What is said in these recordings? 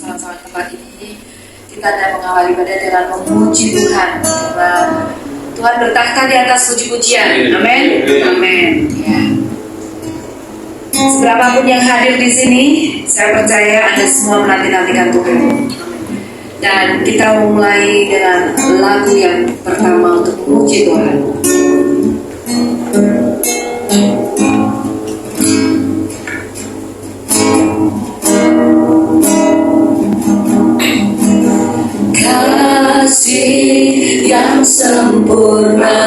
bersama-sama di tempat ini, kita akan mengawali pada dengan memuji Tuhan, karena Tuhan bertakhta di atas puji-pujian. Amin. Amin. Ya. Seberapapun yang hadir di sini, saya percaya Anda semua menanti-nantikan Tuhan. Dan kita mulai dengan lagu yang pertama untuk memuji Tuhan. Kasih yang sempurna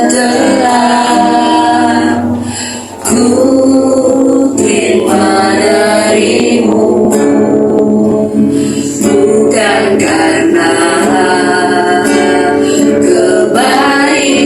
telah ku terima darimu, bukan karena kebaikan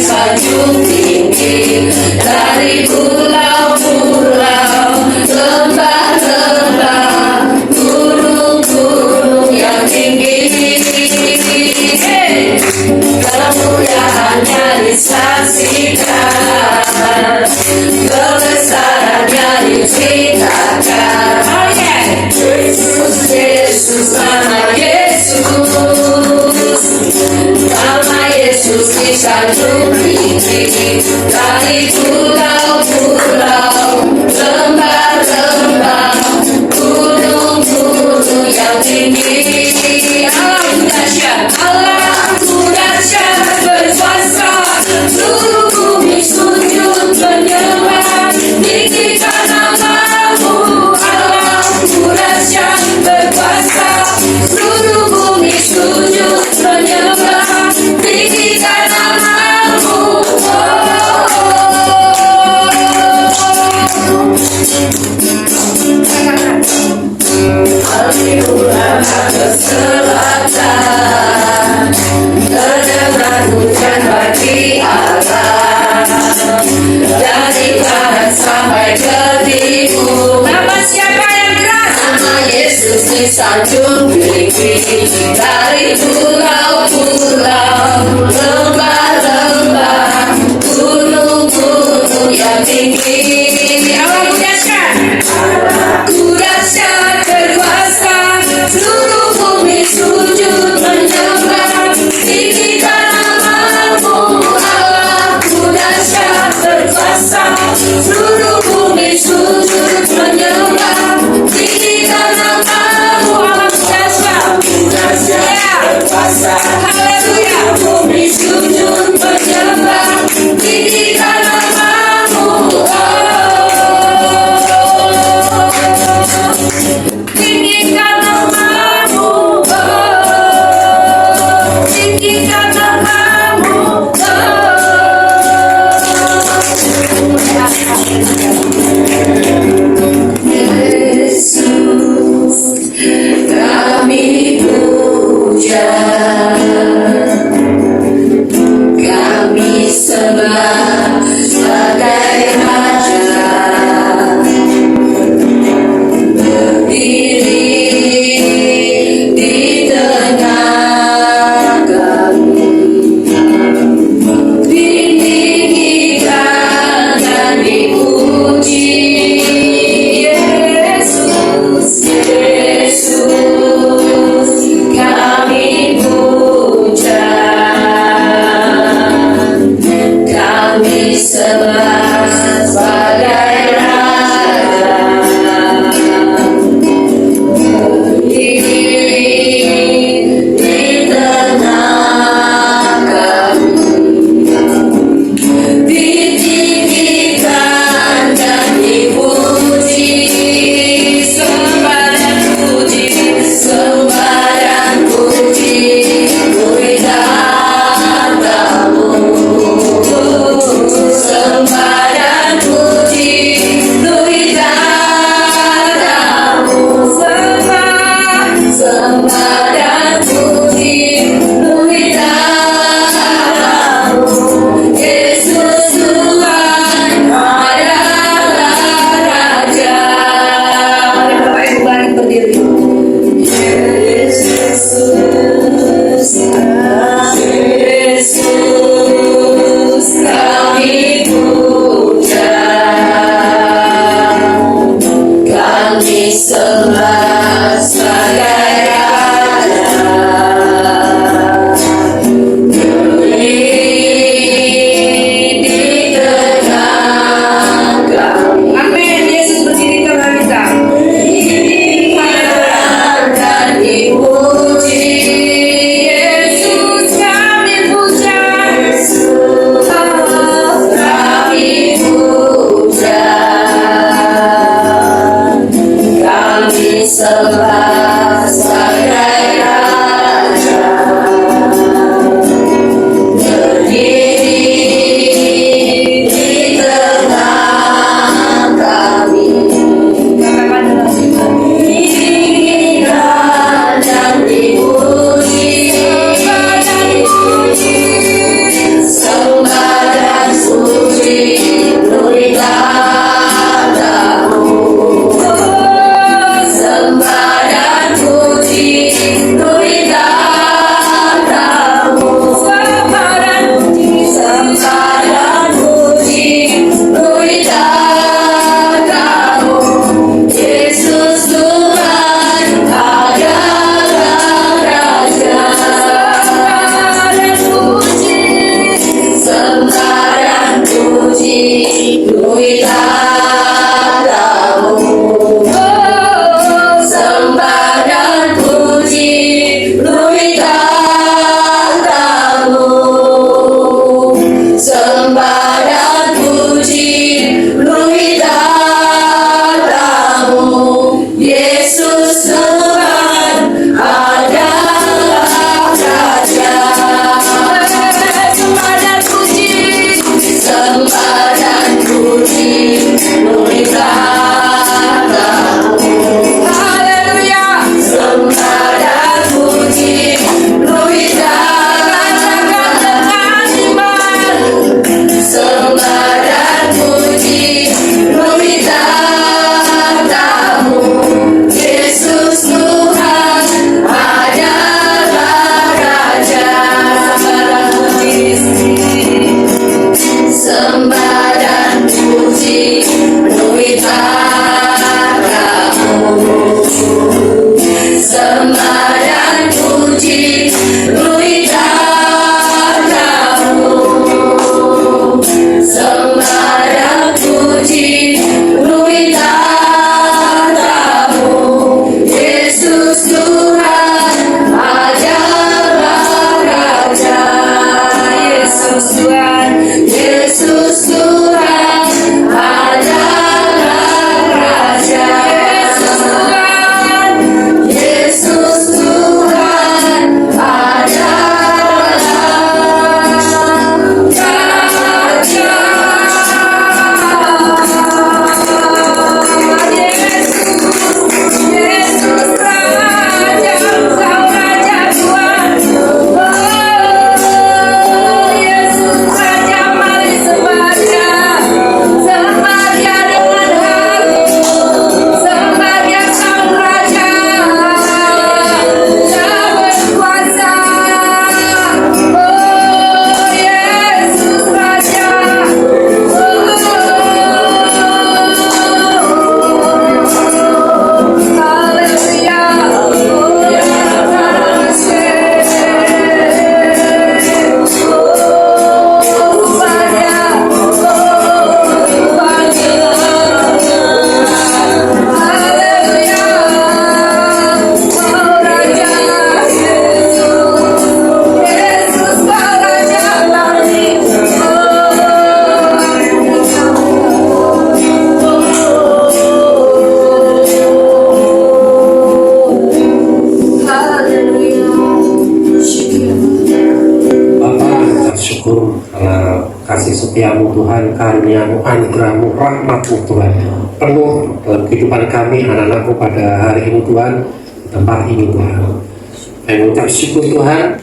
sanjung tinggi, dari pulau-pulau, lembah-lembah, gunung-gunung yang tinggi. Kemuliaannya disaksikan, kebesarannya diceritakan. Oh yeah. Yesus, Yesus, nama Yesus, nama Yesus disanjung tinggi, dari pulau-pulau, lembah-lembah, gunung-gunung yang tinggi. Allah dahsyat berkuasa, seluruh bumi sujud menyembah, tinggikan namamu. Allah dahsyat berkuasa, seluruh bumi sujud menyembah, tinggikan namamu. Haleluya ke selatan, terdengar hujan bagi Allah, dari barat sampai ke timur. Nama siapa yang keras? Nama Yesus disanjung tinggi, dari pulau-pulau, lembah-lembah, gunung-gunung yang tinggi. Allah dahsyat berkuasa, seluruh bumi sujud menyembah, tinggikan namamu. Allah dahsyat berkuasa, seluruh bumi sujud menyembah, tinggikan namamu. Allah dahsyat berkuasa, haleluya, bumi sujud menyembah, tinggikan namamu. Tinggikan namamu, tinggikan namamu. Yesus, kami puja, kami sembah sebagai raja, berdiri di tengah kami, ditinggikan dan dipuji. Yesus, Yesus, kami puja. kasih setiamu Tuhan, karuniamu, anugerahmu, rahmatmu Tuhan penuh dalam kehidupan kami, anak-anakmu pada hari ini Tuhan, di tempat ini Tuhan. Kami mengucap syukur Tuhan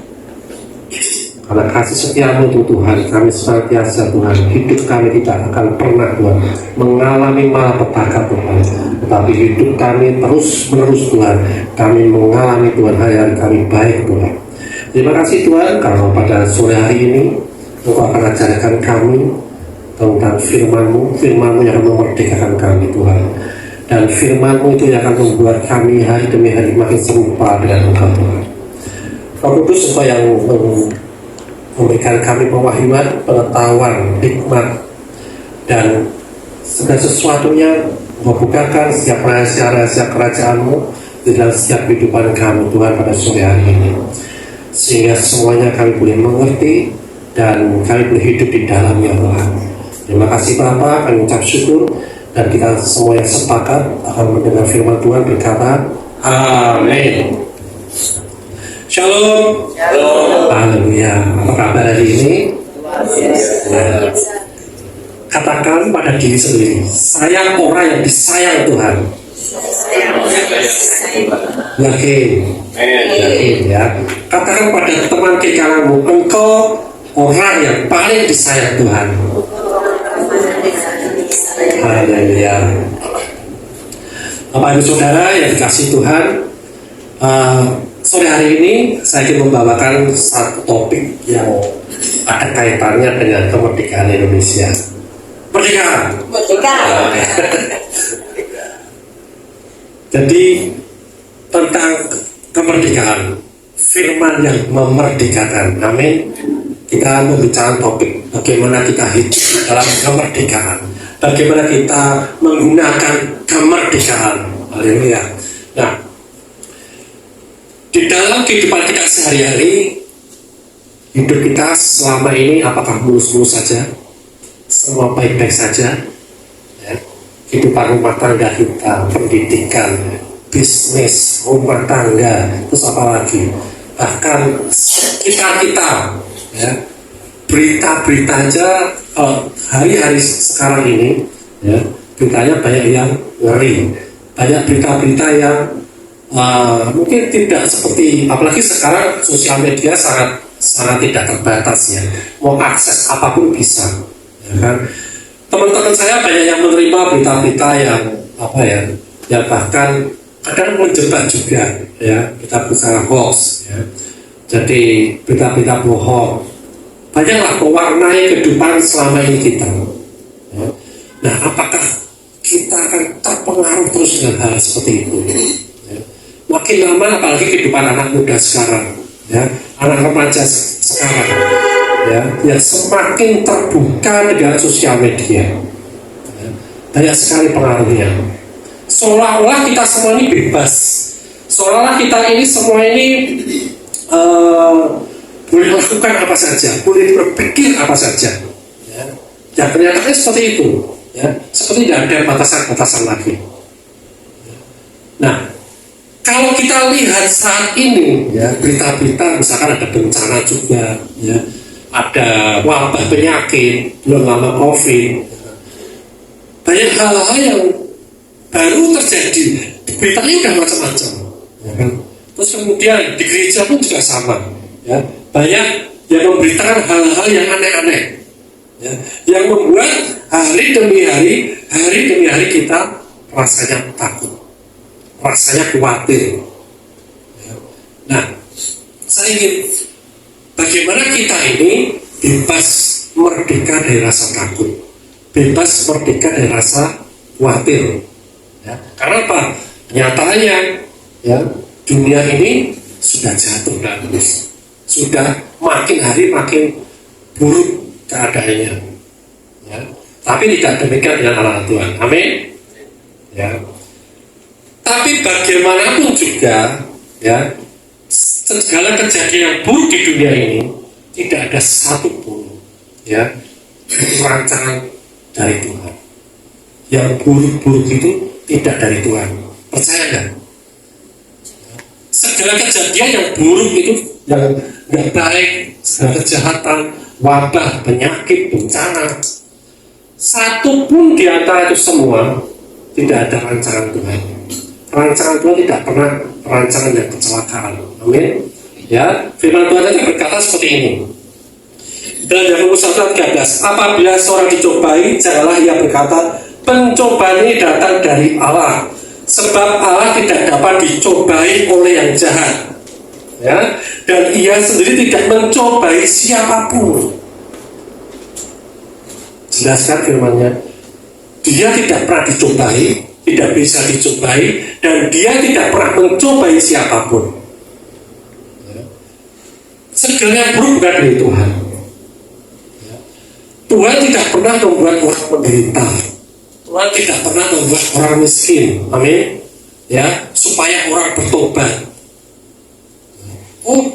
karena kasih setiamu itu Tuhan, kami senantiasa Tuhan, hidup kami tidak akan pernah Tuhan mengalami malapetaka Tuhan, tetapi hidup kami terus menerus Tuhan, kami mengalami Tuhan hari-hari kami baik Tuhan. Terima kasih Tuhan karena pada sore hari ini Engkau akan ajarkan kami tentang firman-Mu, firman-Mu yang akan memerdekakan kami Tuhan, dan firman-Mu itu yang akan membuat kami hari demi hari makin serupa dengan Engkau Tuhan. Roh Kudus Engkau yang memberikan kami pewahyuan, pengetahuan, hikmat, dan segala sesuatunya, membukakan setiap rahasia-rahasia kerajaan-Mu di dalam setiap kehidupan kami Tuhan pada sore hari ini, sehingga semuanya kami boleh mengerti dan kami boleh hidup di dalamnya Tuhan. Terima kasih Bapa, kami ucap syukur, dan kita semua yang sepakat akan mendengar firman Tuhan berkata amin. Shalom. Shalom. Haleluya. Apa kabar hari ini? Nah, katakan pada diri sendiri, saya orang yang disayang Tuhan. Yakin? Yakin ya. Katakan pada teman kiri kananmu, engkau orang yang paling disayang Tuhan. Haleluya. Bapak Ibu Saudara yang dikasih Tuhan, sore hari ini saya ingin membawakan satu topik yang ada kaitannya dengan kemerdekaan Indonesia. Merdeka. Merdeka. Jadi tentang kemerdekaan, firman yang memerdekakan. Amin. Kita membicarakan topik bagaimana kita hidup dalam kemerdekaan, bagaimana kita menggunakan kemerdekaan. Haleluya. Nah, di dalam kehidupan kita sehari-hari, hidup kita selama ini apakah mulus-mulus saja? Semua baik-baik saja? Ya. Kehidupan rumah tangga kita, pendidikan, bisnis, rumah tangga, terus apa lagi? Bahkan sekitar kita, ya, berita-berita aja hari-hari sekarang ini, ya, beritanya banyak yang ngeri, banyak berita-berita yang mungkin tidak seperti, apalagi sekarang sosial media sangat tidak terbatas ya, mau akses apapun bisa, ya kan? Teman-teman saya banyak yang menerima berita-berita yang yang bahkan kadang menjebak juga, ya, kita bicara hoax, ya. Jadi berita-berita bohong banyaklah mewarnai kehidupan selama ini kita, ya. Nah, apakah kita akan terpengaruh terus dengan hal seperti itu, ya? Makin lama apalagi kehidupan anak muda sekarang, ya, anak remaja sekarang, ya, yang semakin terbuka dengan sosial media, ya, banyak sekali pengaruhnya. Seolah-olah kita semua ini bebas, seolah-olah kita ini semua ini boleh melakukan apa saja, boleh berpikir apa saja. Ya, kenyataannya seperti itu, ya, seperti tidak ada batasan-batasan lagi. Nah, kalau kita lihat saat ini, ya, berita-berita misalkan ada bencana juga, ya, ada wabah penyakit, belum lama COVID, banyak hal-hal yang baru terjadi. Beritanya udah macam-macam, ya kan? Terus kemudian di gereja pun juga sama, ya, banyak yang memberitakan hal-hal yang aneh-aneh, ya, yang membuat hari demi hari kita rasanya takut, rasanya khawatir. Ya. Nah, saya ingin bagaimana kita ini bebas merdeka dari rasa takut, bebas merdeka dari rasa khawatir. Ya. Karena apa? Nyatanya, ya, dunia ini sudah jatuh dan terus, sudah makin hari makin buruk keadaannya. Ya. Tapi tidak demikian dengan anak Tuhan. Amin. Ya. Tapi bagaimanapun juga, ya, segala kejadian yang buruk di dunia ini tidak ada satupun, ya, rancangan dari Tuhan. Yang buruk-buruk itu tidak dari Tuhan. Percaya nggak? Segala kejadian yang buruk itu, yang nggak baik, segala kejahatan, wabah, penyakit, bencana, satupun di antara itu semua tidak ada rancangan Tuhan. Rancangan Tuhan tidak pernah rancangan yang kecelakaan. Amin. Ya, firman Tuhan tadi berkata seperti ini. Dan Yakobus 1:13, apabila seorang dicobai, janganlah ia berkata, pencobaan ini datang dari Allah, sebab Allah tidak dapat dicobai oleh yang jahat. Ya, dan ia sendiri tidak mencobai siapapun. Jelaskan firman-Nya. Dia tidak pernah dicobai, tidak bisa dicobai, dan dia tidak pernah mencobai siapapun. Segala yang buruk bukan dari Tuhan. Tuhan tidak pernah membuat orang menderita. Tuhan tidak pernah membuat orang miskin. Amin. Ya, supaya orang bertobat. Oh,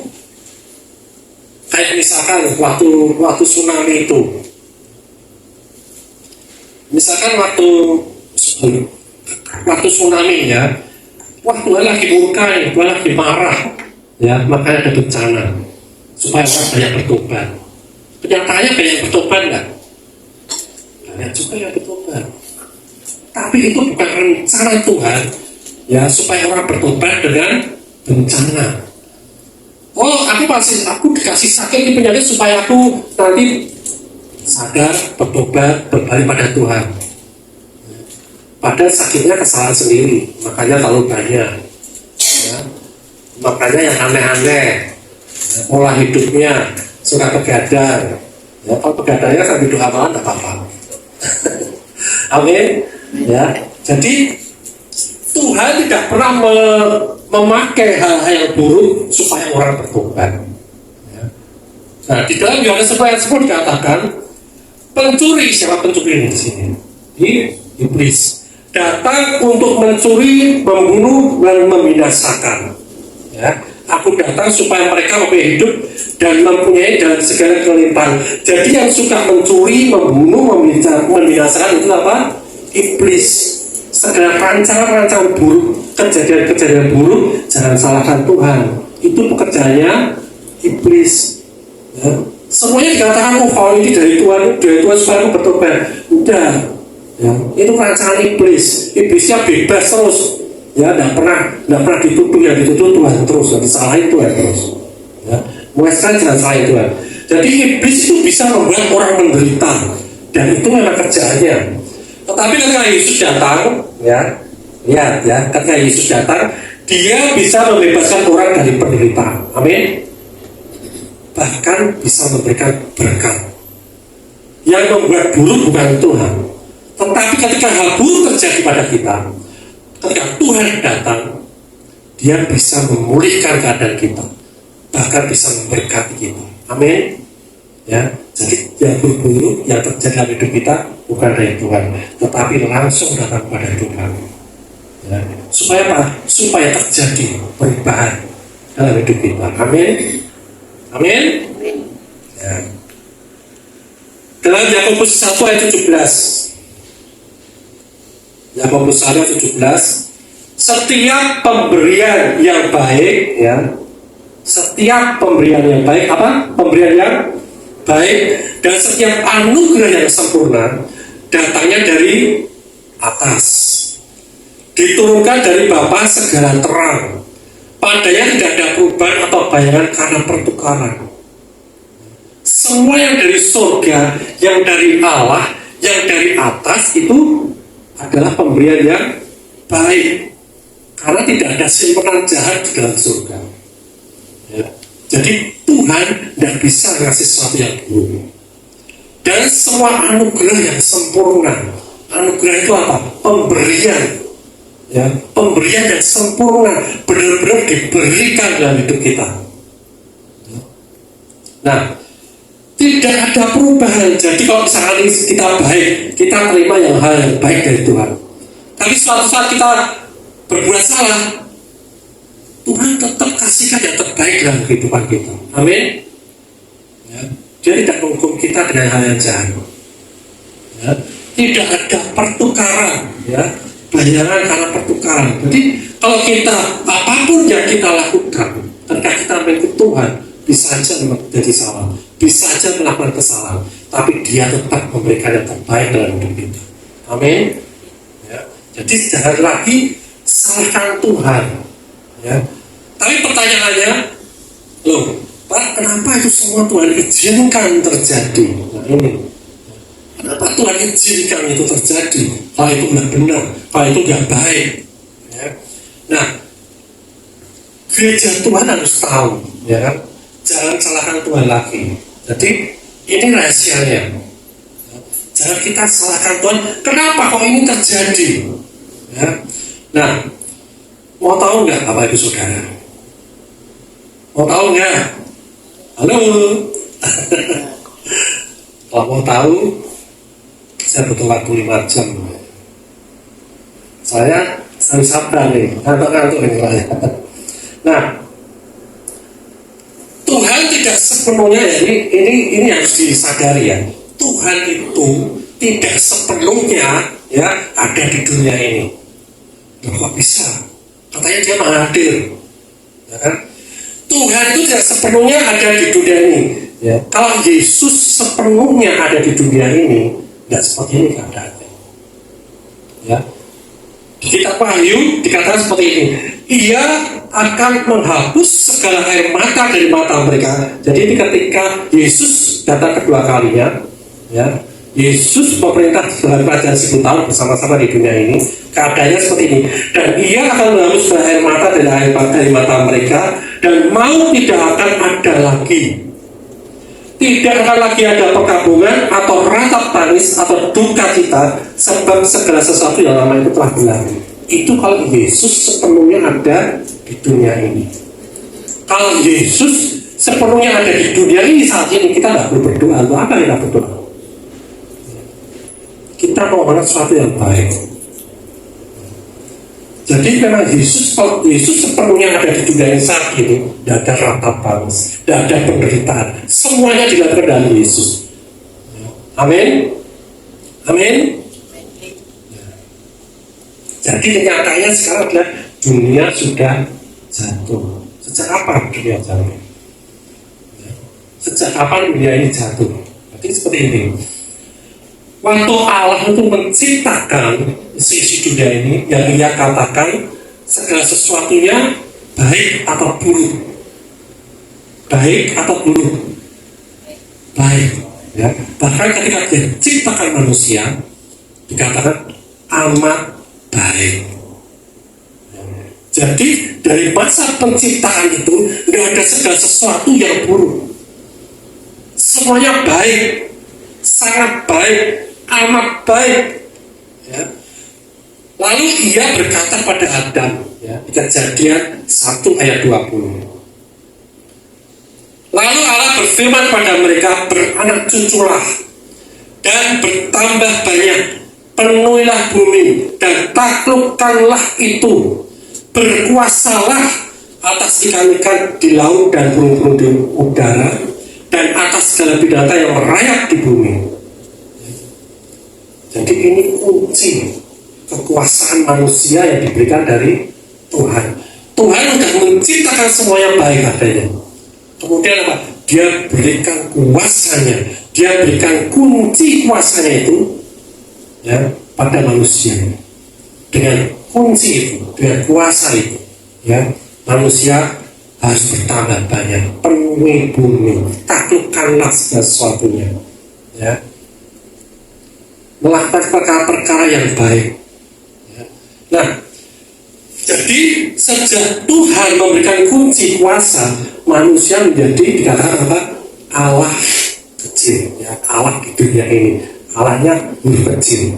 kayak misalkan waktu tsunami itu. Misalkan waktu tsunami, ya, wah, Tuhan lagi murka, Tuhan lagi marah, ya, makanya ada bencana supaya orang banyak bertobat. Kenyataannya banyak bertobat nggak? Banyak juga yang bertobat. Tapi itu bukan rencana Tuhan, ya, supaya orang bertobat dengan bencana. Oh, aku dikasih sakit ini penyakit supaya aku nanti sadar, bertobat, berbalik pada Tuhan. Padahal sakitnya kesalahan sendiri, makanya terlalu banyak. Ya. Makanya yang aneh-aneh, ya, pola hidupnya suka begadang. Ya, kalau begadangnya sambil doa malam tidak apa-apa. Amin. Ya, jadi Tuhan tidak pernah memakai hal-hal yang buruk supaya orang bertobat. Ya. Nah, di dalam Yohanes 10 dikatakan, pencuri, siapa pencuri di sini? Iblis. Datang untuk mencuri, membunuh, dan membinasakan. Ya, aku datang supaya mereka mempunyai hidup dan mempunyai dalam segala kelimpahan. Jadi yang suka mencuri, membunuh, membinasakan itu apa? Iblis. Segala rancangan-rancangan buruk, kejadian-kejadian buruk, jangan salahkan Tuhan. Itu pekerjaannya iblis. Ya. Semuanya dikatakan, oh, kalau ini dari Tuhan supaya aku bertobat. Udah. Ya, itu rancangan iblis. Iblisnya bebas terus. Ya, tidak pernah dituduh, yang dituduh Tuhan terus, yang disalahin Tuhan terus. Ya, mulai jangan salahin Tuhan. Jadi iblis itu bisa membuat orang menderita, dan itu memang kerjaannya. Tetapi ketika Yesus datang, ya, lihat ya, ketika Yesus datang, dia bisa membebaskan orang dari penderitaan. Amin. Bahkan bisa memberikan berkat. Yang membuat buruk bukan Tuhan. Tetapi ketika hal buruk terjadi pada kita, ketika Tuhan datang, dia bisa memulihkan keadaan kita. bahkan bisa memberkati kita. Amin. Ya, jadi yang buruk yang terjadi dalam hidup kita bukan dari Tuhan, tetapi langsung datang pada Tuhan. Ya. Supaya apa? Supaya terjadi perubahan dalam hidup kita. Amin. Amin. Ya. Dalam Yakobus 1 ayat 17. Yakobus 1 ayat 17. Setiap pemberian yang baik, ya, setiap pemberian yang baik, apa? Pemberian yang baik dan setiap anugerah yang sempurna datangnya dari atas, diturunkan dari Bapa segala terang, padanya tidak ada perubahan atau bayangan karena pertukaran. Semua yang dari surga, yang dari Allah, yang dari atas itu adalah pemberian yang baik, karena tidak ada simpanan jahat di dalam surga. Ya. Jadi Tuhan tidak bisa ngasih sesuatu yang buruk. Dan semua anugerah yang sempurna. Anugerah itu apa? Pemberian. Ya, pemberian yang sempurna, benar-benar diberikan dalam hidup kita. Nah, tidak ada perubahan. Jadi kalau misalkan kita baik, kita terima hal yang baik dari Tuhan. Tapi suatu saat kita berbuat salah, Tuhan tetap kasihkan yang terbaik dalam kehidupan kita. Amin. Ya. Dia tidak menghukum kita dengan hal yang jahat. Ya. Tidak ada pertukaran, ya, bayangan karena pertukaran. Jadi kalau kita apapun yang kita lakukan, ketika kita mengikut Tuhan, bisa saja menjadi salah, bisa saja melakukan kesalahan, tapi Dia tetap memberikan yang terbaik dalam hidup kita. Amin. Ya. Jadi jangan lagi salahkan Tuhan. Ya. Tapi pertanyaannya, loh, Pak, kenapa itu semua Tuhan izinkan terjadi? Nah ini, kenapa Tuhan izinkan itu terjadi? Kalau itu nggak benar, kalau itu nggak baik. Ya. Nah, gereja Tuhan harus tahu, ya kan? Jangan salahkan Tuhan lagi. Jadi ini rahasianya. Jangan kita salahkan Tuhan. Kenapa kok ini terjadi? Ya. Nah, mau tahu nggak Bapak Ibu Saudara? Mau tahu nggak? Halo. Kalau mau tahu, saya butuh waktu 5 jam. Saya sabda nih, ngantuk-ngantuk ini Pak. Nah, Tuhan tidak sepenuhnya, ya, ini harus disadari ya. Tuhan itu tidak sepenuhnya ya ada di dunia ini. Kok bisa? Katanya Dia Maha Hadir, ya kan? Tuhan itu tidak sepenuhnya ada di dunia ini. Ya. Kalau Yesus sepenuhnya ada di dunia ini, tidak seperti ini keadaannya. Ya. Di kitab Wahyu dikatakan seperti ini. Ia akan menghapus segala air mata dari mata mereka. Jadi ketika Yesus datang kedua kalinya, ya, Yesus memerintah dalam kerajaan 1000 tahun bersama-sama di dunia ini. Keadaannya seperti ini. Dan Ia akan menghapus air mata dari mata mereka, dan maut tidak akan ada lagi. Tidak akan lagi ada perkabungan atau ratap tangis atau duka cita, sebab segala sesuatu yang lama itu telah berlalu. Itu kalau Yesus sepenuhnya ada di dunia ini. Kalau Yesus sepenuhnya ada di dunia ini saat ini, kita nggak perlu berdoa. Untuk apa kita berdoa? Kita mau melakukan sesuatu yang baik. Jadi memang Yesus sepenuhnya ada di dunia ini saat ini. Tidak ada ratap tangis, tidak ada penderitaan. Semuanya dilakukan dalam Yesus. Amin. Amin. Jadi kenyataannya sekarang adalah dunia sudah jatuh. Sejak kapan dunia jatuh? Sejak kapan dunia ini jatuh? Jadi seperti ini. Waktu Allah itu menciptakan isi dunia ini, yang Ia katakan segala sesuatunya baik atau buruk. Baik atau buruk? Baik. Ya. Bahkan ketika Dia ciptakan manusia, dikatakan amat baik. Jadi dari masa penciptaan itu tidak ada segala sesuatu yang buruk. Semuanya baik, sangat baik, amat baik. Ya. Lalu Ia berkata pada Adam, ya, di Kejadian 1 ayat 20. berfirman kepada mereka, beranak cuculah dan bertambah banyak, penuhilah bumi dan taklukkanlah itu, berkuasalah atas ikan-ikan di laut dan burung-burung di udara, dan atas segala binatang yang merayap di bumi. Jadi ini kunci kekuasaan manusia yang diberikan dari Tuhan. Tuhan sudah menciptakan semua yang baik adanya. Kemudian apa? Dia berikan kuasanya, dia berikan kunci kuasanya itu ya pada manusia. Dengan kunci itu, dengan kuasa itu, ya manusia harus bertambah banyak, penuhi bumi, taklukkanlah segala sesuatunya, ya, melakukan perkara-perkara yang baik. Ya. Nah, jadi sejak Tuhan memberikan kunci kuasa, manusia menjadi dikatakan apa? Allah kecil, ya, Allah di dunia ini, Allahnya huruf kecil.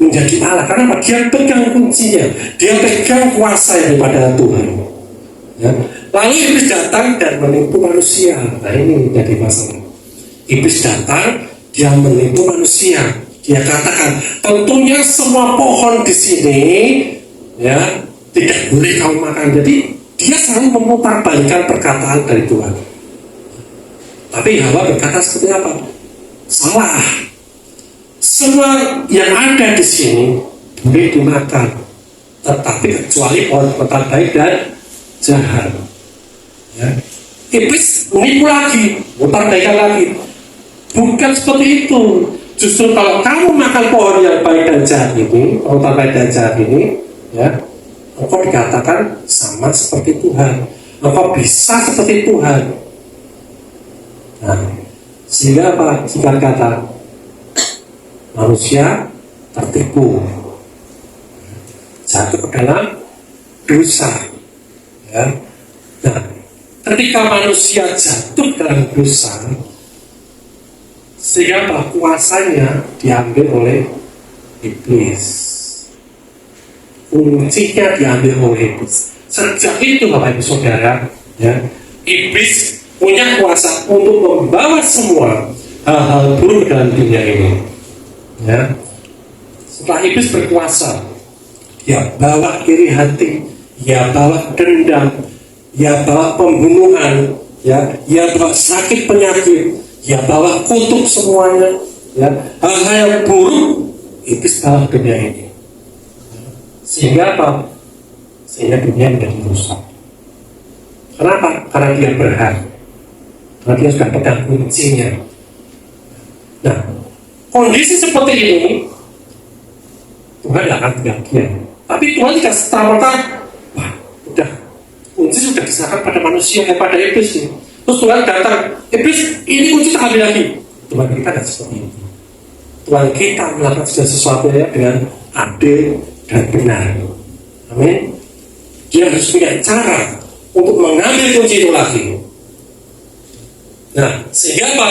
Menjadi Allah, karena apa? Dia pegang kuncinya, dia pegang kuasa daripada Tuhan. Ya. Lalu iblis datang dan menipu manusia. Nah ini menjadi masalah. Iblis datang, dia menipu manusia. Dia katakan, tentunya semua pohon di sini, ya tidak boleh kamu makan. Jadi dia selalu memutarbalikkan perkataan dari Tuhan. Tapi Hawa berkata seperti apa? Salah. Semua yang ada di sini boleh dimakan, tetapi kecuali pohon kota baik dan jahat. Ya. Iblis menipu lagi, mutarbalikan lagi. Bukan seperti itu. Justru kalau kamu makan pohon yang baik dan jahat ini, pohon baik dan jahat ini, ya, engkau dikatakan sama seperti Tuhan. Engkau bisa seperti Tuhan. Nah, sehingga apa? Singkat kata, manusia tertipu, jatuh ke dalam dosa. Ya. Nah, ketika manusia jatuh dalam dosa, sehingga apa? Kuasanya diambil oleh iblis. Kuncinya diambil oleh iblis. Sejak itu Bapak Ibu Saudara, ya, iblis punya kuasa untuk membawa semua hal-hal buruk dalam dunia ini. Ya. Setelah iblis berkuasa, dia bawa iri hati, dia bawa dendam, dia bawa pembunuhan, ya, dia bawa sakit penyakit, dia bawa kutuk semuanya, ya, hal-hal yang buruk iblis bawa dunia ini. Sehingga apa? Sehingga dunia menjadi rusak. Kenapa? Karena dia berhak, karena dia sudah pegang kuncinya. Nah, kondisi seperti ini Tuhan tidak akan bahagia. Tapi Tuhan tidak serta-merta, wah, udah kunci sudah diserahkan pada manusia, pada iblis ini. Terus Tuhan datang, iblis ini kunci tak ambil lagi. Tuhan kita tidak seperti itu. Tuhan kita melakukan segala sesuatu ya dengan adil dan benar. Amin. Dia harus punya cara untuk mengambil kunci itu lagi. Nah, sehingga apa?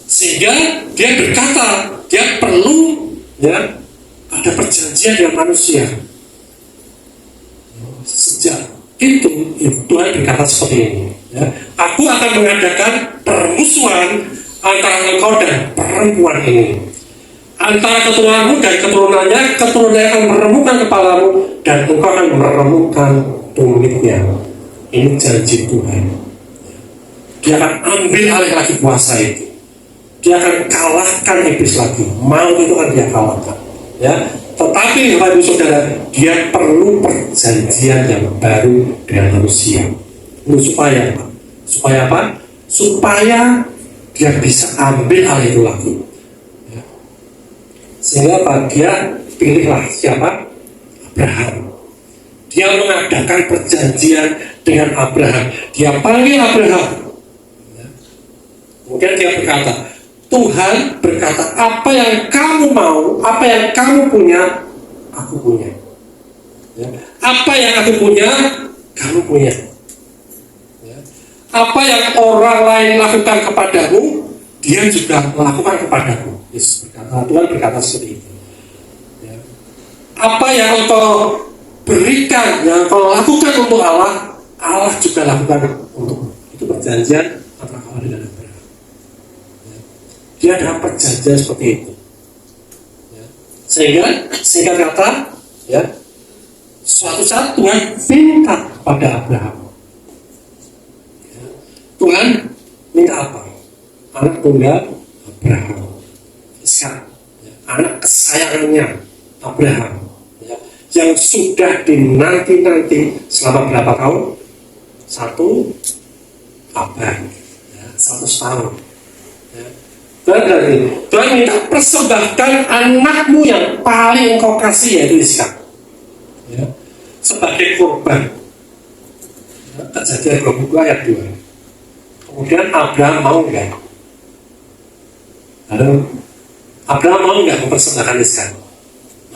Sehingga dia berkata, dia perlu ya ada perjanjian dengan manusia. Sejak itu Tuhan berkata seperti ini, ya, aku akan mengadakan permusuhan antara engkau dan perempuan ini, antara keturunanmu dan keturunannya akan meremukkan kepalamu dan engkau akan meremukkan tumitnya. Ini janji Tuhan. Dia akan ambil alih lagi kuasa itu. Dia akan kalahkan iblis lagi. Mau itu kan dia kalahkan, ya. Tetapi Bapak Ibu Saudara, dia perlu perjanjian yang baru dengan manusia. Supaya apa? Supaya apa? Supaya dia bisa ambil alih itu lagi, ya. Sehingga apa? Dia pilihlah siapa? Abraham. Dia mengadakan perjanjian dengan Abraham. Dia panggil Abraham, ya. Kemudian dia berkata, Tuhan berkata, apa yang kamu mau, apa yang kamu punya, aku punya. Ya. Apa yang aku punya, kamu punya. Ya. Apa yang orang lain lakukan kepadamu, dia juga melakukan kepadamu. Yesus berkata, Tuhan berkata seperti itu. Ya. Apa yang engkau berikan, yang engkau lakukan untuk Allah, Allah juga lakukan untuk Itu perjanjian antara Allah dengan Abraham. Ya. Dia ada perjanjian seperti itu. Ya. Sehingga singkat kata, ya, suatu saat Tuhan minta kepada Abraham. Ya. Tuhan minta apa? Anak tunggal Abraham, Ishak, ya, anak kesayangannya Abraham, ya, yang sudah dinanti-nanti selama berapa tahun? 1 abad, ya, 100 tahun. Ya. Tuhan minta persembahkan anakmu yang paling engkau kasih, yaitu Ishak, ya, sebagai korban. Ya, Kejadian 22 ayat 2. Kemudian Abraham mau enggak? Lalu Abraham mau enggak mempersembahkan Ishak?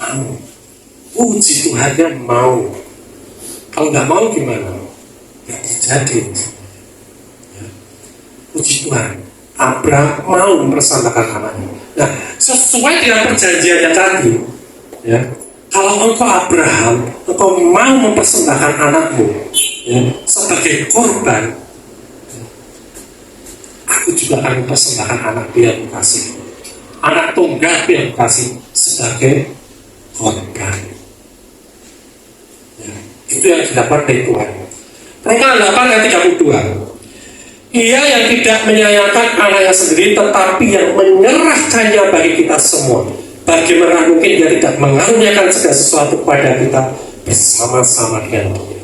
Mau. Puji Tuhannya mau. Kalau nggak mau gimana? Nggak terjadi. Ya. Puji Tuhan, Abraham mau mempersembahkan anaknya. Nah, sesuai dengan perjanjiannya tadi, ya, kalau engkau Abraham, engkau mau mempersembahkan anakmu, ya, sebagai korban, aku juga akan mempersembahkan anak yang kasih, anak tunggal yang kasih sebagai korban. Ya, itu yang didapat dari Tuhan. Roma 8 ayat 32. Ia yang tidak menyayangkan anaknya sendiri, tetapi yang menyerahkannya bagi kita semua. Bagaimana mungkin dia tidak mengaruniakan segala sesuatu kepada kita bersama-sama dengan dia?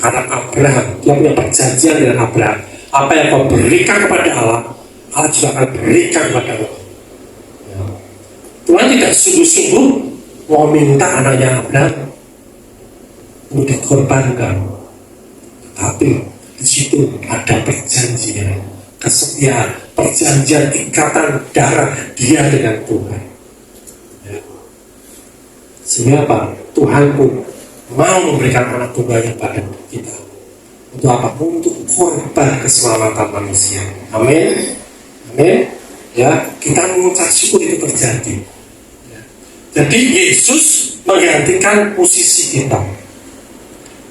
Karena Abraham, dia punya perjanjian dengan Abraham. Apa yang kau berikan kepada Allah, Allah juga akan berikan kepada Allah. Ya. Tuhan tidak sungguh-sungguh mau minta anaknya Abraham untuk dikorbankan, tapi di situ ada perjanjian, kesetiaan, perjanjian ikatan darah dia dengan Tuhan. Ya. Sehingga apa? Tuhan pun mau memberikan anak tunggalnya pada kita. Untuk apa? Untuk korban keselamatan manusia. Amin. Amin. Ya, kita mengucap syukur itu terjadi. Ya. Jadi Yesus menggantikan posisi kita.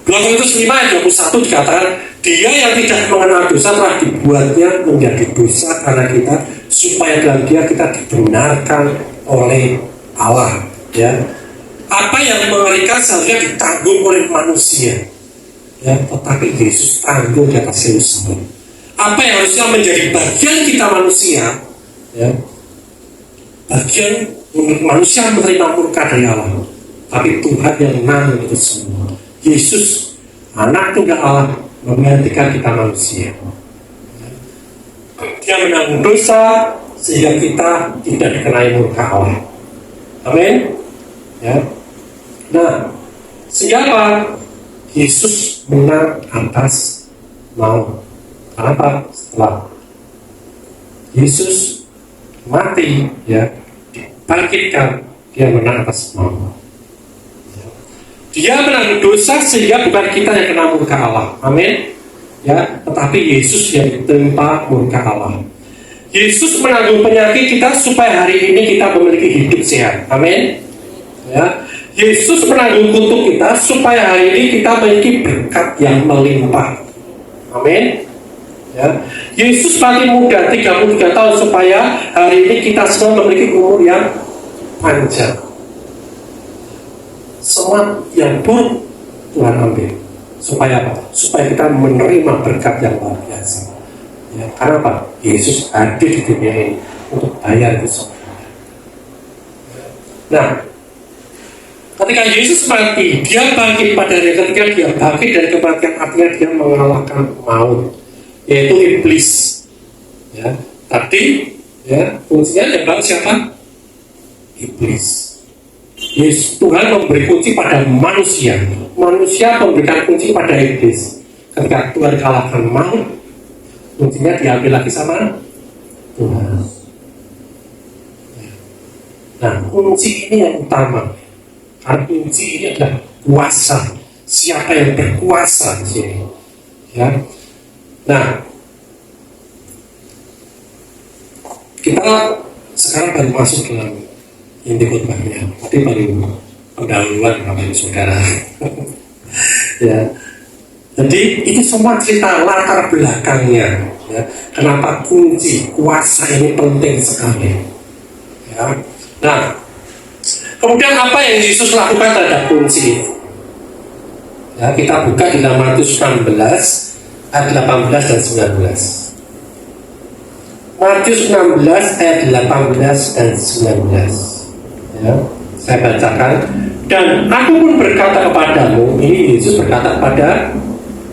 2 Korintus 5 ayat 21 dikatakan, dia yang tidak mengenal dosa telah dibuatnya menjadi dosa karena kita, supaya dalam dia kita dibenarkan oleh Allah. Ya. Apa yang mengerikan seharusnya ditanggung oleh manusia, ya, tetapi Yesus tanggung di atas Yerusalem. Apa yang harusnya menjadi bagian kita manusia, ya, bagian manusia menerima murka dari Allah, tapi Tuhan yang menanggung itu semua. Yesus, anak tunggal Allah, menggantikan kita manusia. Dia menanggung dosa sehingga kita tidak dikenai murka Allah. Amin. Ya. Nah, siapa? Yesus menang atas maut. Kenapa? Setelah Yesus mati, ya, dibangkitkan, dia menang atas maut. Dia menanggung dosa sehingga bukan kita yang kena murka Allah. Amin. Ya, tetapi Yesus yang ditimpa murka Allah. Yesus menanggung penyakit kita supaya hari ini kita memiliki hidup sehat. Amin. Ya. Yesus menanggung kutuk kita supaya hari ini kita memiliki berkat yang melimpah. Amin. Ya. Yesus mati muda 33 tahun supaya hari ini kita semua memiliki umur yang panjang. Semua yang buruk Tuhan ambil. Supaya apa? Supaya kita menerima berkat yang luar biasa. Ya, karena apa? Yesus hadir di dunia ini untuk bayar itu semua. Nah, ketika Yesus mati, dia bangkit pada hari ketika dia bangkit dari kematian, artinya dia mengalahkan maut, yaitu iblis. Ya, tadi, ya, fungsinya yang baru siapa? Iblis. Yesus, Tuhan memberi kunci pada manusia. Manusia memberikan kunci pada iblis. Ketika Tuhan kalahkan maut, kuncinya diambil lagi sama Tuhan. Nah, kunci ini yang utama. Karena kunci ini adalah kuasa. Siapa yang berkuasa di sini? Ya. Nah, kita sekarang baru masuk dalam inti khotbahnya. Tadi baru pendahuluan Bapak Ibu Saudara. Ya. Jadi itu semua cerita latar belakangnya, ya. Kenapa kunci kuasa ini penting sekali, ya. Nah, kemudian apa yang Yesus lakukan terhadap kunci? Ya, kita buka di dalam Matius 16 ayat 18 dan 19. Matius 16 ayat 18 dan 19. Ya, saya bacakan. Dan aku pun berkata kepadamu, ini Yesus berkata kepada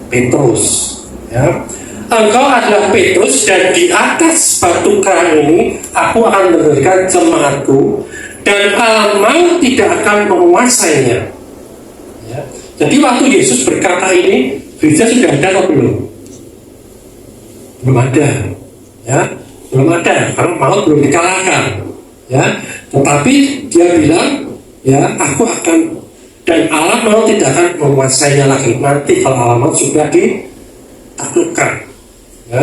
Petrus, ya, engkau adalah Petrus, dan di atas batu karang ini aku akan mendirikan jemaatku, dan alam maut tidak akan menguasainya. Ya. Jadi waktu Yesus berkata ini, gereja sudah ada atau belum? Belum ada, ya, belum ada, karena maut belum dikalahkan, ya. Tetapi dia bilang, ya, aku akan, dan alam maut tidak akan menguasainya lagi. Nanti kalau alam maut sudah ditaklukkan, ya.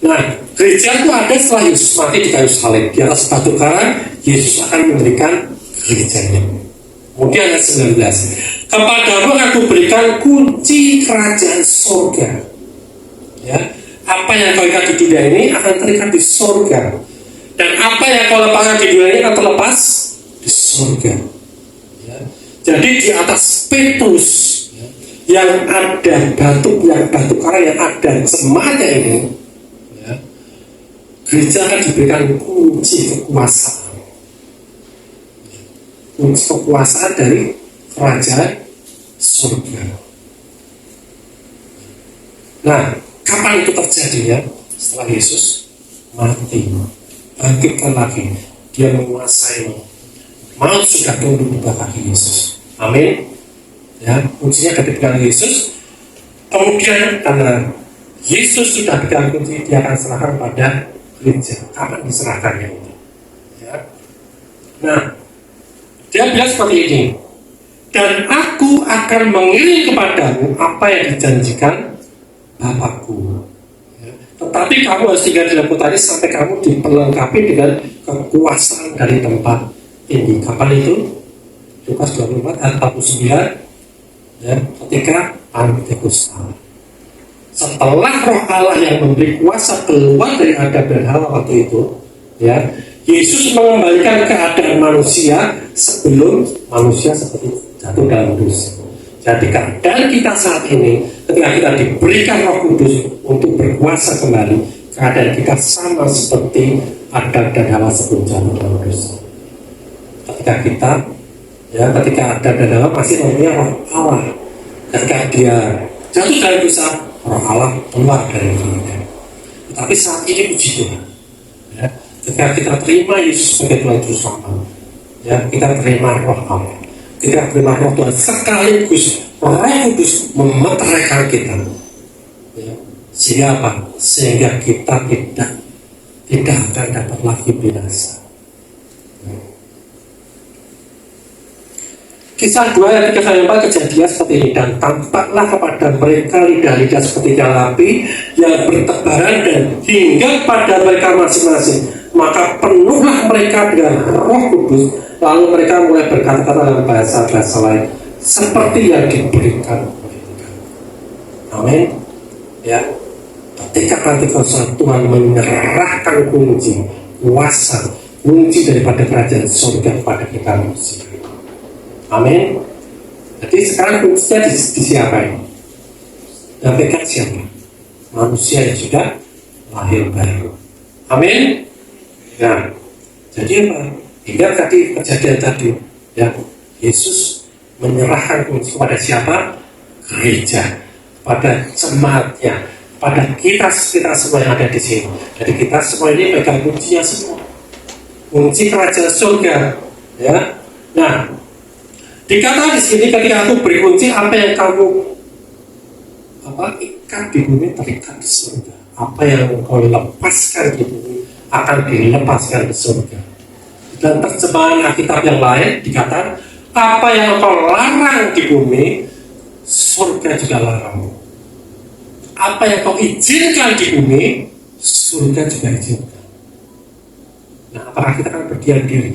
Nah, gereja itu ada setelah Yesus mati di kayu salib. Di atas batu karang Yesus akan memberikan gerejanya. Kemudian ayat 19, kepadamu aku berikan kunci kerajaan surga, ya. Apa yang kau ikat di dunia ini akan terikat di surga, dan apa yang kau lepaskan di dunia ini akan terlepas di surga. Ya. Jadi di atas Petrus, ya, yang ada batu karang yang ada jemaatnya ini, ya, gereja akan diberikan kunci kekuasaan, kunci kekuasaan dari kerajaan surga. Nah, kapan itu terjadinya? Setelah Yesus mati, bangkitkan lagi, dia menguasai maut sudah tunduk di bawah kaki Yesus. Amin. Ya, kuncinya ada di tangan Yesus. Kemudian karena Yesus sudah pegang kunci, dia akan serahkan pada gereja. Kapan diserahkannya itu? Ya. Nah, dia bilang seperti ini. Dan aku akan mengirim kepadamu apa yang dijanjikan Bapakku. Ya. Tetapi kamu harus tinggal di dalam kota ini sampai kamu diperlengkapi dengan kekuasaan dari tempat ini. Kapan itu? Lukas 24 ayat 49, ya, ketika Pentekosta. Setelah Roh Allah yang memberi kuasa keluar dari Adam dan Hawa waktu itu, ya, Yesus mengembalikan keadaan manusia sebelum manusia seperti jatuh dalam dosa. Jadi keadaan kita saat ini, ketika kita diberikan Roh Kudus untuk berkuasa kembali, keadaan kita sama seperti Adam dan Hawa sebelum jatuh dalam dosa. Ketika Adam dan Hawa masih mempunyai Roh Allah. Ketika dia jatuh dalam dosa, Roh Allah keluar dari kita. Tetapi saat ini puji Tuhan, ya, ketika kita terima Yesus sebagai Tuhan Yesus Selamat, ya, kita terima Roh Allah, kita terima Roh Tuhan sekaligus Roh Kudus memeteraikan kita, ya, sehingga kita tidak akan dapat lagi binasa. Kisah 2 ayat 3 sampai 4 kejadian seperti ini. Dan tampaklah kepada mereka lidah-lidah seperti nyala api yang bertebaran dan hingga pada mereka masing-masing. Maka penuhlah mereka dengan Roh Kudus. Lalu mereka mulai berkata-kata dalam bahasa-bahasa lain seperti yang diberikan mereka. Amin. Ya. Ketika Pentekosta Tuhan menyerahkan kunci kuasa, kunci daripada kerajaan surga kepada kita manusia. Amin. Jadi sekarang kuncinya di siapa ini? Dan pegang siapa? Manusia yang sudah lahir baru. Amin. Nah, jadi apa? Hingga tadi kejadian tadi, ya, Yesus menyerahkan kunci kepada siapa? Gereja, pada jemaatnya, pada kita semua yang ada di sini. Jadi kita semua ini pegang kuncinya semua. Kunci kerajaan surga, ya. Nah, dikatakan di sini ketika aku beri kunci, apa yang kamu ikat di bumi terikat di surga. Apa yang kau lepaskan di bumi akan dilepaskan di surga. Dan terjemahan Alkitab yang lain dikatakan apa yang kau larang di bumi, surga juga larang. Apa yang kau izinkan di bumi, surga juga izinkan. Nah, apakah kita akan berdiam diri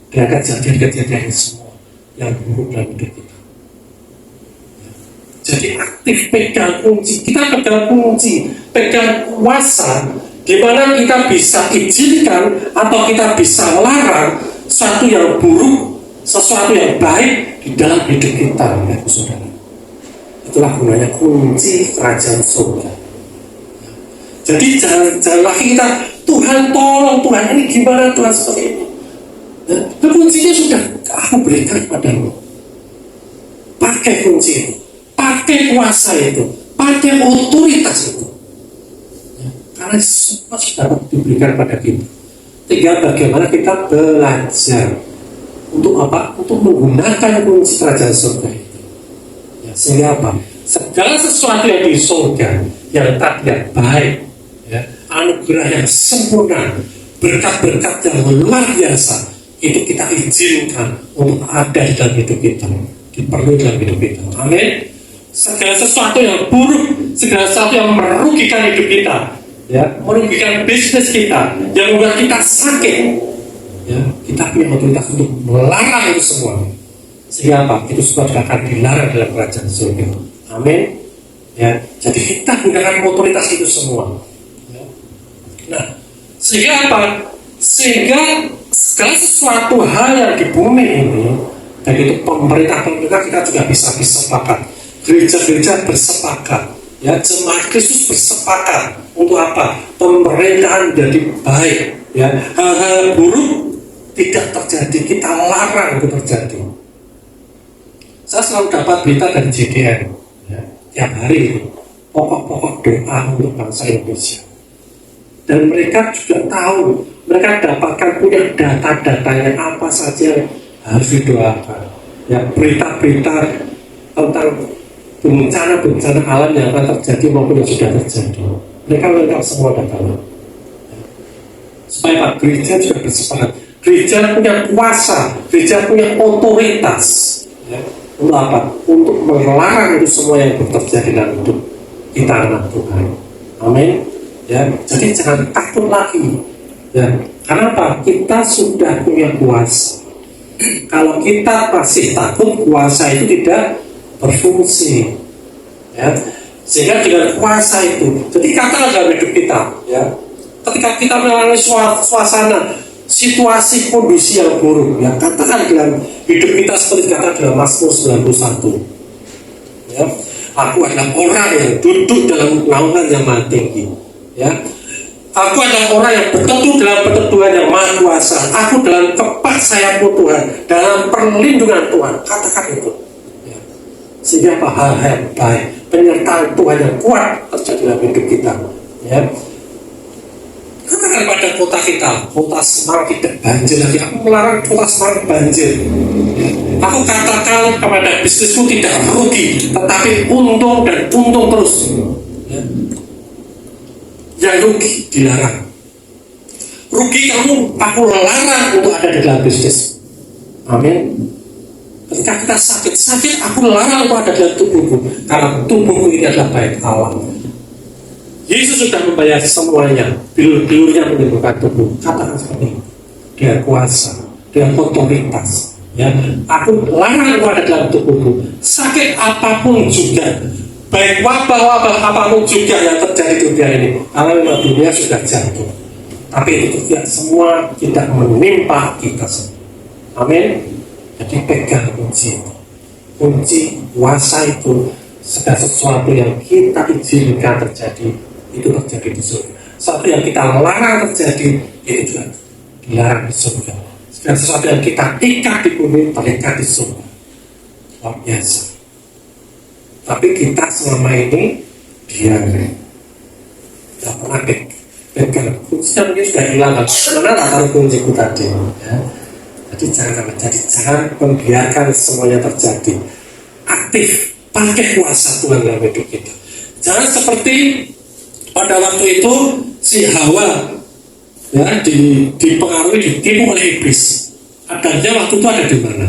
terhadap kejadian-kejadian semua yang buruk dalam hidup kita? Jadi aktif pegang kunci. Kita pegang kunci, pegang kuasa, di mana kita bisa izinkan atau kita bisa larang sesuatu yang buruk, sesuatu yang baik di dalam hidup kita, ya saudara. Itulah gunanya kunci kerajaan surga. Jadi jangan lagi kita, Tuhan tolong, Tuhan ini gimana, Tuhan seperti ini. Nah, kuncinya sudah aku berikan padamu. Pakai kunci itu, pakai kuasa itu, pakai otoritas itu. Ya, karena semua sudah diberikan pada kita. Tinggal bagaimana kita belajar untuk apa? Untuk menggunakan kunci kerajaan surga itu. Ya, sehingga apa? Segala sesuatu yang di surga, yang tak yang baik, ya, anugerah yang sempurna, berkat-berkat yang luar biasa, itu kita izinkan untuk ada di dalam hidup kita, diperlukan dalam hidup kita. Amin. Segala sesuatu yang buruk, segala sesuatu yang merugikan hidup kita, ya, merugikan bisnis kita, yang membuat kita sakit, ya, kita punya otoritas untuk melarang itu semua. Sehingga apa? Itu semua akan dilarang dalam kerajaan surga. Amin. Ya, jadi kita gunakan otoritas itu semua. Ya. Nah, sehingga apa? Sehingga segala sesuatu hal yang di bumi ini, dan itu pemerintah kita juga bisa bersepakat. Gereja-gereja bersepakat, ya, jemaat Kristus bersepakat untuk apa? Pemerintahan jadi baik, ya, hal-hal buruk tidak terjadi, kita larang itu terjadi. Saya selalu dapat berita dari JDN, ya, tiap hari itu pokok-pokok doa untuk bangsa Indonesia. Dan mereka juga tahu, mereka dapatkan punya data-datanya apa saja yang harus didoakan. Ya, berita-berita tentang bencana-bencana alam yang akan terjadi maupun yang sudah terjadi. Mereka lengkap semua datanya. Supaya Pak gereja juga bersepakat. Gereja punya kuasa, gereja punya otoritas. Ya, untuk apa? Untuk melarang itu semua yang terjadi dalam hidup kita anak Tuhan. Amin. Ya, jadi jangan takut lagi. Ya, karena apa? Kita sudah punya kuasa. Kalau kita masih takut, kuasa itu tidak berfungsi. Ya, sehingga dengan kuasa itu, jadi katakan dalam hidup kita, ya, ketika kita mengalami suasana, situasi, kondisi yang buruk, ya, katakan dalam hidup kita seperti kata dalam Mazmur 91. Ya, aku adalah orang yang duduk dalam naungan yang maha tinggi. Ya, aku adalah orang yang berteduh dalam perteduhan yang maha kuasa. Aku dalam kepak sayapmu Tuhan, dalam perlindungan Tuhan. Katakan itu. Ya. Sehingga hal-hal baik, penyertaan Tuhan yang kuat terjadi dalam hidup kita. Ya. Katakan pada kota kita, kota Semarang tidak banjir lagi. Aku melarang kota Semarang banjir. Ya. Aku katakan kepada bisnisku tidak rugi, tetapi untung dan untung terus. Ya. Yang rugi dilarang. Rugi kamu, aku larang untuk ada di dalam bisnis. Amin. Ketika kita sakit, aku larang untuk ada dalam tubuhku, karena tubuhku ini adalah bait Allah. Yesus sudah membayar semuanya, bilur-bilurnya menyembuhkan tubuh. Katakan seperti itu. Dengan kuasa, dengan otoritas. Ya, aku larang untuk ada dalam tubuhku. Sakit apapun juga, baik wabah-wabah apapun juga yang terjadi di dunia ini, karena memang dunia sudah jatuh, tapi itu tidak semua tidak menimpa kita semua. Amin. Jadi pegang kunci itu, kunci kuasa itu. Segala sesuatu yang kita izinkan terjadi, itu terjadi di surga. Sesuatu yang kita larang terjadi, itu juga dilarang di surga. Segala sesuatu yang kita ikat di bumi, terikat di surga. Luar biasa. Tapi kita selama ini diam, tidak pernah pegang kuncinya, mungkin sudah hilang. Karena tak tahu kunciku tadi. Ya. Jadi jangan membiarkan semuanya terjadi. Aktif, pakai kuasa Tuhan dalam hidup kita. Jangan seperti pada waktu itu si Hawa, ya, dipengaruhi, ditipu oleh iblis. Adanya waktu itu ada di mana?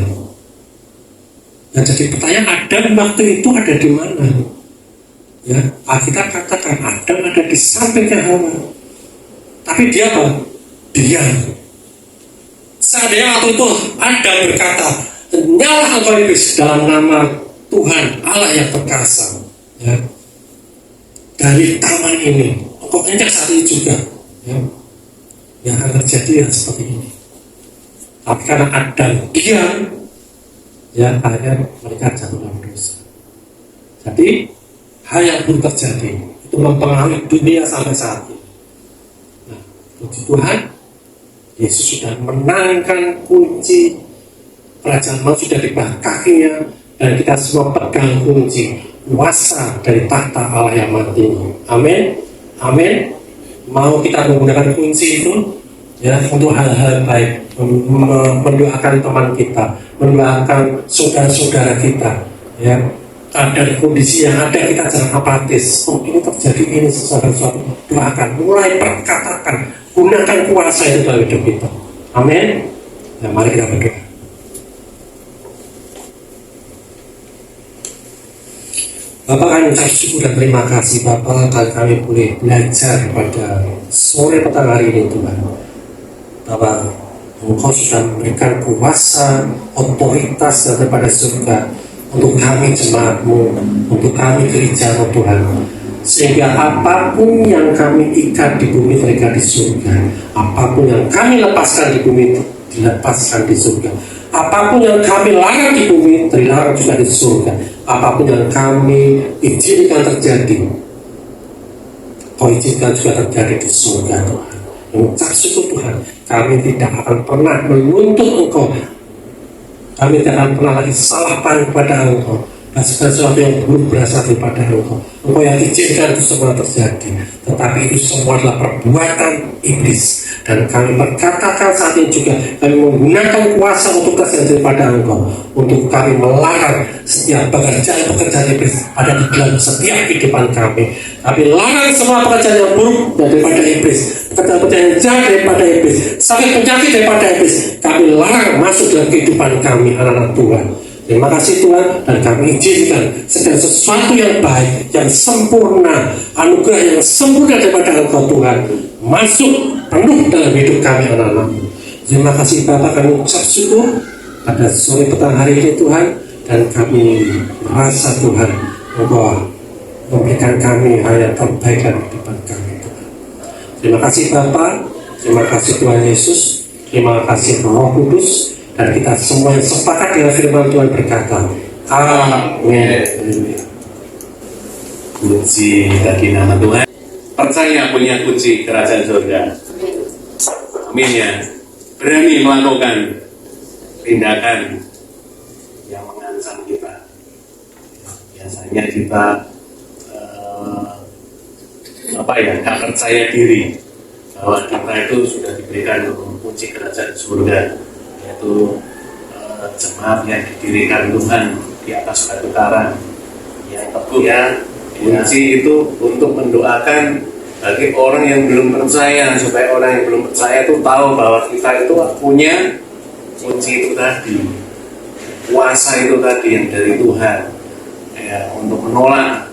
Nah, jadi pertanyaan, Adam waktu itu ada di mana? Ya, Alkitab katakan Adam ada di sampingnya Hawa. Tapi dia apa? Diam. Seandainya waktu itu Adam berkata, "Nyala engkau iblis dalam nama Tuhan Allah yang perkasa, ya, dari taman ini, pokoknya saat ini juga, ya, yang akan terjadi yang seperti ini. Tapi karena Adam diam, ya, akhirnya mereka jatuh dalam dosa. Jadi hal yang belum terjadi itu mempengaruhi dunia sampai saat ini. Nah, puji Tuhan, Yesus sudah menangkan kunci kerajaan maut, sudah di bawah kakinya, dan kita semua pegang kunci kuasa dari tahta Allah yang mati. Amin, amin. Mau kita menggunakan kunci itu, ya, untuk hal-hal baik, mendoakan teman kita, mendoakan saudara-saudara kita, ya. Ada kondisi yang ada, kita jangan apatis. Oh, ini terjadi ini sesuatu, doakan, mulai perkatakan, gunakan kuasa itu dalam hidup kita. Amin. Nah, mari kita berdoa. Bapak, kami ucap syukur dan terima kasih Bapak, kami boleh belajar pada sore petang hari ini Tuhan. Bapak, Engkau sudah memberikan kuasa, otoritas daripada surga untuk kami jemaat-Mu, untuk kami gereja Tuhan, sehingga apapun yang kami ikat di bumi terikat di surga, apapun yang kami lepaskan di bumi dilepaskan di surga, apapun yang kami larang di bumi dilarang juga di surga, apapun yang kami izinkan terjadi, Kau izinkan juga terjadi di surga Tuhan. Mengucap syukur Tuhan, kami tidak akan pernah menuntut Engkau, kami tidak akan pernah lagi salah paham kepada Engkau, dan segala sesuatu yang buruk berasal daripada Engkau. Engkau yang izinkan itu semua terjadi, tetapi itu semua adalah perbuatan iblis. Dan kami berkatakan saat ini juga, kami menggunakan kuasa otoritas yang daripada Engkau untuk kami melarang setiap pekerjaan iblis ada di dalam setiap kehidupan kami. Kami larang semua pekerjaan yang buruk daripada iblis, pekerjaan yang jahat daripada iblis, sakit penyakit daripada iblis, kami larang masuk dalam kehidupan kami, anak-anak Tuhan. Terima kasih Tuhan, dan kami izinkan segala sesuatu yang baik, yang sempurna, anugerah yang sempurna daripada Engkau Tuhan, masuk penuh dalam hidup kami, anak-anak. Terima kasih Bapak, kami ucap syukur pada sore petang hari ini Tuhan, dan kami merasa Tuhan Engkau memberikan kami hal yang terbaik dalam kehidupan kami Tuhan. Terima kasih Bapak, terima kasih Tuhan Yesus, terima kasih Roh Kudus, dan kita semua yang sepakat dengan firman Tuhan berkata, amin. Kunci bagi nama Tuhan. Percaya punya kunci kerajaan surga. Amin ya. Berani melakukan tindakan yang mengancam kita. Biasanya kita tak percaya diri bahwa kita itu sudah diberikan kunci kerajaan surga, yaitu jemaat yang didirikan Tuhan di atas batu karang yang teguh, ya. Kunci itu untuk mendoakan bagi orang yang belum percaya, supaya orang yang belum percaya itu tahu bahwa kita itu punya kunci itu tadi, kuasa itu tadi yang dari Tuhan, ya, untuk menolak,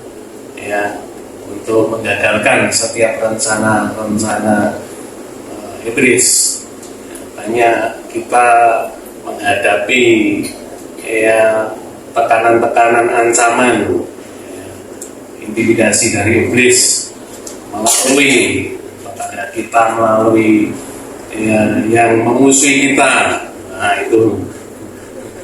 ya, untuk menggagalkan setiap rencana iblis. Makanya kita menghadapi, ya, tekanan-tekanan, ancaman, ya, intimidasi dari iblis melalui kepada kita, melalui, ya, yang memusuhi kita. Nah, itu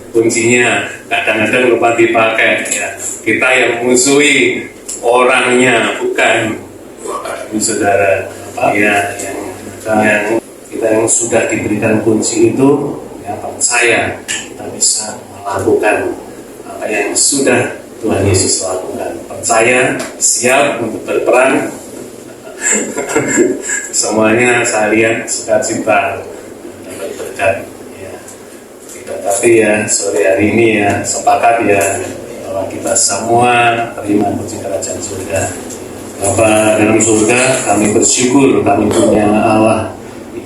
kuncinya kadang-kadang lupa dipakai, ya. Kita yang memusuhi orangnya, bukan saudara, ya, yang kita yang sudah diberikan kunci itu, ya, percaya kita bisa melakukan apa yang sudah Tuhan Yesus lakukan. Percaya, siap untuk berperang. Semuanya saya lihat sukacita dapat berkat, ya. Tetapi ya sore hari ini, ya, sepakat, ya, bahwa kita semua terima kunci kerajaan surga. Bapa dalam surga, kami bersyukur kami punya Allah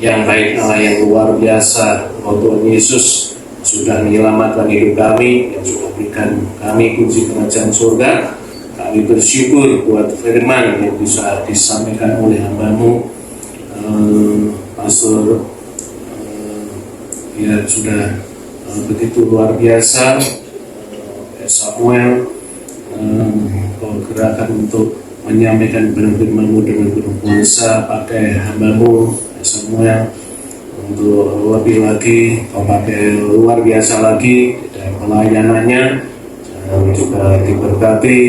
yang baik, Allah yang luar biasa. Tuhan Yesus sudah menyelamatkan hidup kami, yang sudah berikan kami kunci kerajaan surga. Kami bersyukur buat firman yang bisa disampaikan oleh hamba-Mu, Pastor, ya, sudah begitu luar biasa, Samuel, kau gerakan untuk menyampaikan firman-Mu dengan penuh kuasa, pakai hamba-Mu Samuel untuk lebih lagi kau pakai luar biasa lagi dan pelayanannya, dan juga diberkati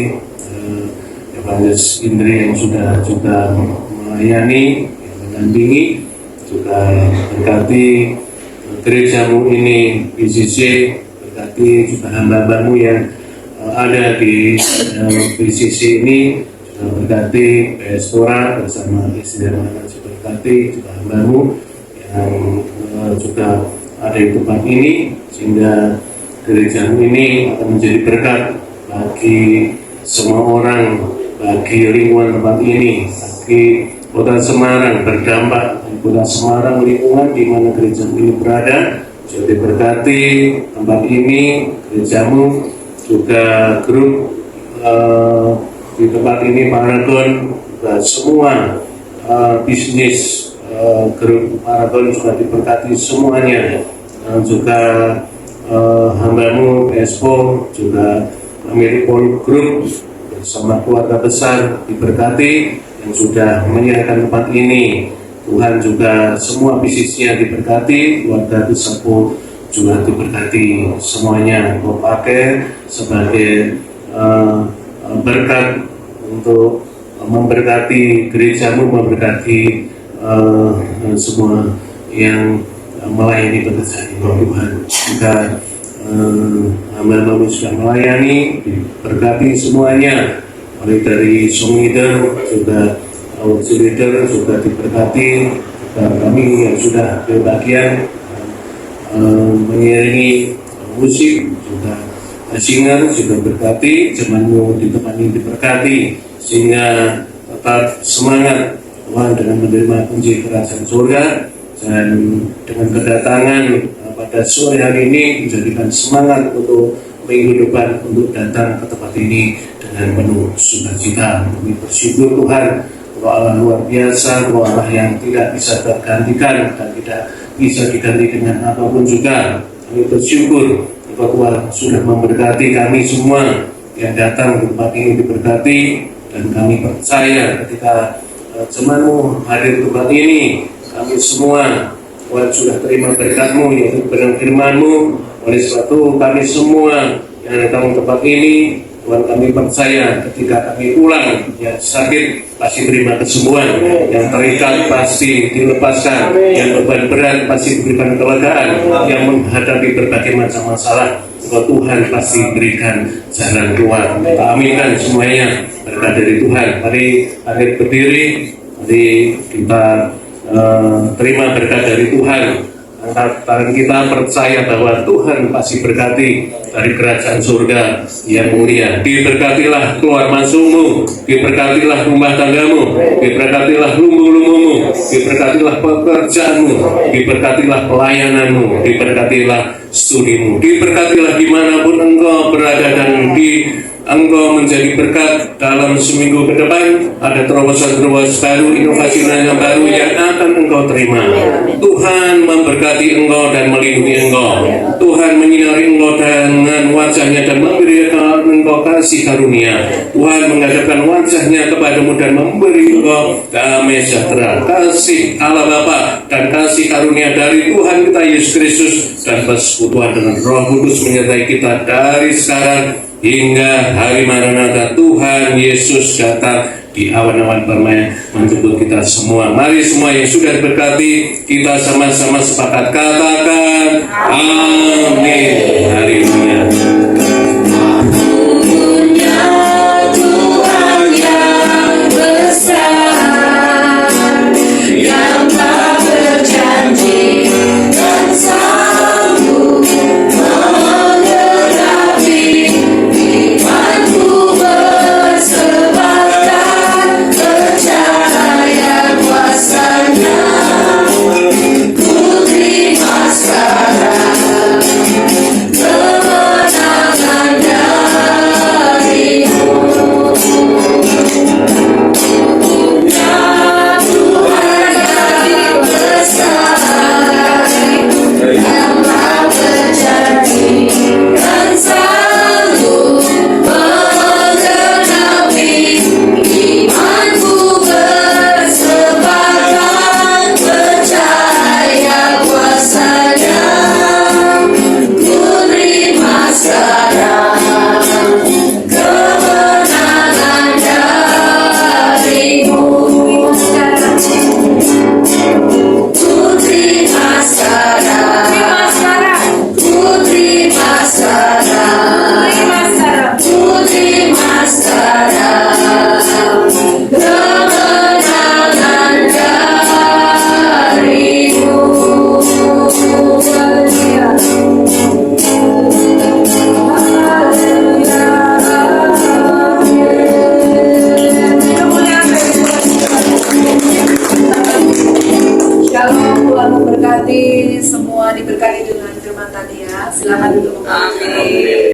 Evangelis Indri yang sudah juga melayani, mendampingi, juga berkati gereja-Mu ini PCC, berkati juga hamba-hamba-Mu yang ada di PCC ini, juga berkati Pespora bersama istri dan anak, juga berkati juga hamba-Mu yang juga ada di tempat ini, sehingga gereja ini akan menjadi berkat bagi semua orang, bagi lingkungan tempat ini, bagi Kota Semarang, berdampak di Kota Semarang, lingkungan di mana gereja ini berada. Jadi berkati tempat ini, gereja-Mu, juga grup di tempat ini, Paragon, dan semua bisnis grup Paragon juga diberkati semuanya, dan juga hamba-Mu Expo, juga Ameripol Group bersama keluarga besar diberkati yang sudah menyerahkan tempat ini. Tuhan juga semua bisnisnya diberkati, keluarga besarku juga diberkati semuanya. Kau pakai sebagai berkat untuk memberkati gereja-Mu, memberkati semua yang melayani pekerjaan Tuhan. Juga hamba-hamba-Mu sudah melayani, diberkati semuanya, mulai dari song leader, juga auxiliary leader juga diberkati, juga kami yang sudah berbagian mengiringi musik, juga singer juga berkati, jemaat-Mu di tempat ini diberkati, sehingga tetap semangat Tuhan dengan menerima kunci kerajaan surga, dan dengan kedatangan pada sore hari ini menjadikan semangat untuk minggu depan untuk datang ke tempat ini dengan penuh sukacita. Kami bersyukur Tuhan, Engkau Allah luar biasa, Engkau Allah yang tidak bisa tergantikan dan tidak bisa diganti dengan apapun juga. Kami bersyukur Engkau Tuhan sudah memberkati kami semua yang datang ke tempat ini diberkati, dan kami percaya ketika jemaat-Mu hadir di tempat ini, kami semua Tuhan sudah terima berkat-Mu, yaitu benar firman-Mu. Oleh sebab itu kami semua yang datang ke tempat ini, Tuhan kami percaya ketika kami pulang, yang sakit pasti terima kesembuhan, yang terikat pasti dilepaskan, yang beban berat pasti diberikan kelegaan, yang menghadapi berbagai macam masalah, Tuhan pasti berikan jalan keluar. Kita aminkan semuanya berkat dari Tuhan. Mari berdiri, mari kita terima berkat dari Tuhan. Angkat tangan kita, percaya bahwa Tuhan pasti berkati dari kerajaan surga yang mulia. Diberkatilah keluar masukmu, diberkatilah rumah tanggamu, diberkatilah lumbu-lumbumu, diberkatilah pekerjaanmu, diberkatilah pelayananmu, diberkatilah studimu, diberkatilah dimanapun engkau berada, dan engkau menjadi berkat dalam seminggu ke depan. Ada terobosan-terobosan baru, inovasi yang baru yang akan engkau terima. Tuhan memberkati engkau dan melindungi engkau. Tuhan menyinari engkau dengan wajahnya dan memberikan engkau kasih karunia. Tuhan menghadapkan wajahnya kepadamu dan memberi engkau damai sejahtera. Kasih Allah Bapa dan kasih karunia dari Tuhan kita Yesus Kristus dan persekutuan dengan Roh Kudus menyertai kita dari sekarang hingga hari Maranatha. Tuhan Yesus datang di awan-awan permai menjemput kita semua. Mari semua yang sudah diberkati, kita sama-sama sepakat katakan amin. Haleluya. Terima kasih. Tuhan memberkati semua, diberkati dengan firman tadi ya. Silakan duduk. Amin.